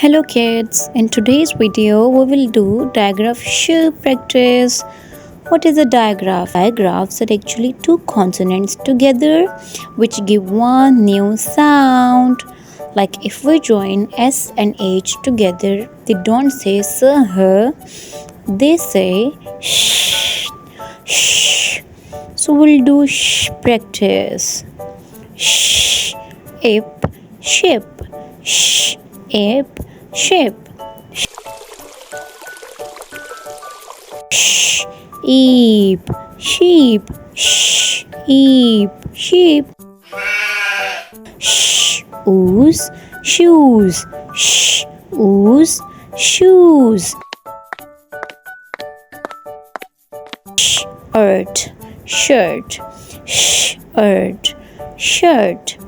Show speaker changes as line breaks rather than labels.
Hello kids, in today's video we will do diagraph shoe practice. What is a diagraph? Diagraphs are actually two consonants together which give one new sound. Like if we join S and H together, they don't say sah, they say sh, sh. So we'll do sh practice. Sh, ip, ship. Sh, ip, ship. Sh, eep, sheep. Sh, eep, sheep. Sh, ooze, shoes. Sh, ooze, shoes. Sh, earth, shirt. Sh, earth, shirt.